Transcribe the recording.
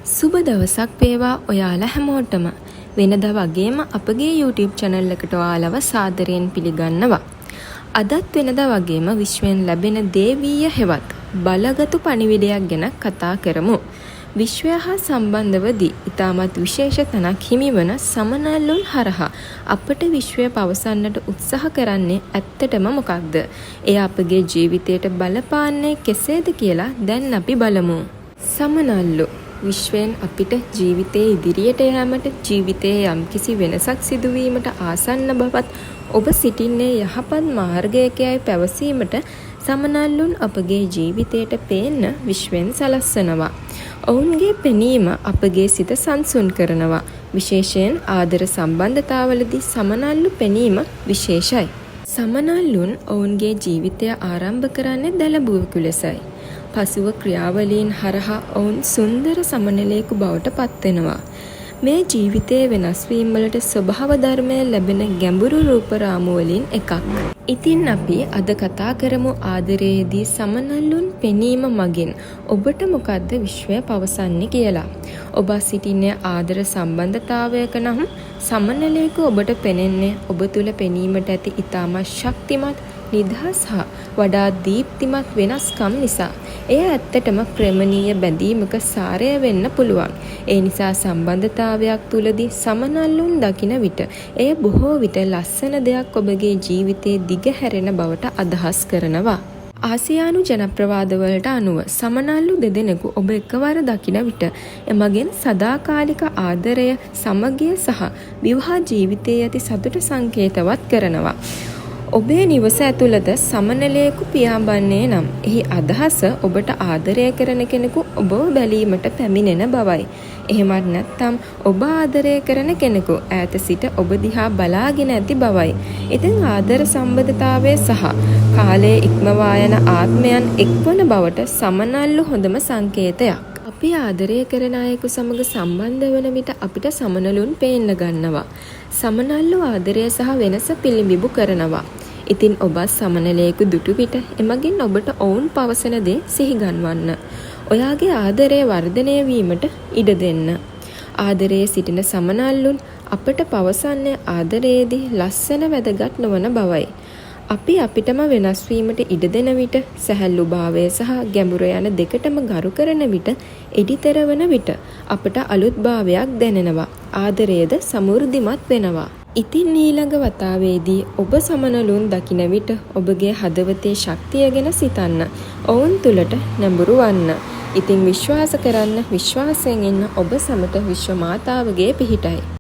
සුබ දවසක් වේවා ඔයාලා හැමෝටම. වෙනදා වගේම අපගේ YouTube channel එකට ඔයාලව සාදරයෙන් පිළිගන්නවා. අදත් වෙනදා වගේම විශ්වයෙන් ලැබෙන දේවීය හෙවත් බලගතු පණිවිඩයක් ගැන කතා කරමු. විශ්වය හා සම්බන්ධවදී ඉතාමත් විශේෂ තැනක් හිමිවන සමනල්ලුන් හරහා අපට විශ්වය පවසන්නට උත්සාහ කරන්නේ ඇත්තටම මොකක්ද? එය අපගේ ජීවිතයට බලපාන්නේ කෙසේද කියලා දැන් අපි බලමු. සමනල්ලු විශ්වයෙන් අපිට ජීවිතයේ ඉදිරියට යාමට ජීවිතයේ යම්කිසි වෙනසක් සිදුවීමට ආසන්න බවත් ඔබ සිටින්නේ යහපත් මාර්ගයකයි පැවසීමට සමනල්ලුන් අපගේ ජීවිතයට පේන්න විශ්වයෙන් සලස්සනවා. ඔවුන්ගේ පෙනීම අපගේ සිත සංසුන් කරනවා. විශේෂයෙන් ආදර සම්බන්ධතාවලදී සමනල්ලු පෙනීම විශේෂයි. සමනල්ලුන් ඔවුන්ගේ ජීවිතය ආරම්භ කරන්නේ දැලබුවෙකු ලෙසයි. පසුව ක්‍රියාවලීන් හරහා ඔවුන් සුන්දර සමනලයෙකු බවට පත්වෙනවා. මේ ජීවිතයේ වෙනස් වීම වලට ස්වභාව ධර්මයෙන් ලැබෙන ගැඹුරු රූප රාමු වලින් එකක්. ඉතින් අපි අද කතා කරමු ආදරයේදී සමනල්ලුන් පෙනීම මගින් ඔබට මොකද්ද විශ්වය පවසන්නේ කියලා. ඔබ සිටින්නේ ආදර සම්බන්ධතාවයක නම් සමනලයෙකු ඔබට පෙනෙන්නේ ඔබ තුල පෙනීමට ඇති ඊටමත් ශක්තිමත් නිදහස් හා වඩා දීප්තිමත් වෙනස්කම් නිසා. එය ඇත්තටම ප්‍රේමණීය බැඳීමක සාරය වෙන්න පුළුවන්. ඒ නිසා සම්බන්ධතාවයක් තුලදී සමනල්ලුන් දකින විට එය බොහෝ විට ලස්සන දෙයක් ඔබගේ ජීවිතයේ දිගහැරෙන බවට අදහස් කරනවා. ආසියානු ජනප්‍රවාදවලට අනුව සමනල්ලු දෙදෙනෙකු ඔබ එකවර දකින විට එමගින් සදාකාලික ආදරය, සමගිය සහ විවාහ ජීවිතයේ ඇති සතුට සංකේතවත් කරනවා. ඔබේ නිවස ඇතුළත සමනලයෙකු පියාඹන්නේ නම් එහි අදහස ඔබට ආදරය කරන කෙනෙකු ඔබව බැලීමට පැමිණෙන බවයි. එහෙමත් නැත්නම් ඔබ ආදරය කරන කෙනෙකු ඈත සිට ඔබ දිහා බලාගෙන ඇති බවයි. ඉතින් ආදර සම්බන්ධතාවය සහ කාලයේ ඉක්මවා යන ආත්මයන් එක්වන බවට සමනල්ලු හොඳම සංකේතයක්. අපි ආදරය කරන අයෙකු සමග සම්බන්ධ වන විට අපිට සමනලුන් පේන්න ගන්නවා. සමනල්ලු ආදරය සහ වෙනස පිළිඹු කරනවා. ඉතින් ඔබ සමනලයෙකු දුටු විට එමගින් ඔබට ඔවුන් පවසන දේ සිහිගන්වන්න. ඔයාගේ ආදරය වර්ධනය වීමට ඉඩ දෙන්න. ආදරයේ සිටින සමනල්ලුන් අපට පවසන්නේ ආදරයේදී ලස්සන වැදගත් නොවන බවයි. අපි අපිටම වෙනස් වීමට ඉඩ දෙන විට සැහැල්ලුභාවය සහ ගැඹුර යන දෙකටම ගරු කරන විට එඩිතර වන විට අපට අලුත් භාවයක් දැනෙනවා. ආදරයද සමෘද්ධිමත් වෙනවා. ඉතින් ඊළඟ වතාවේදී ඔබ සමනලුන් දකින විට ඔබගේ හදවතේ ශක්තිය ගැන සිතන්න. ඔවුන් තුලට නැඹුරු වන්න. ඉතින් විශ්වාස කරන්න, විශ්වාසයෙන් ඉන්න ඔබ සමට විශ්ව මාතාවගේ පිහිටයි.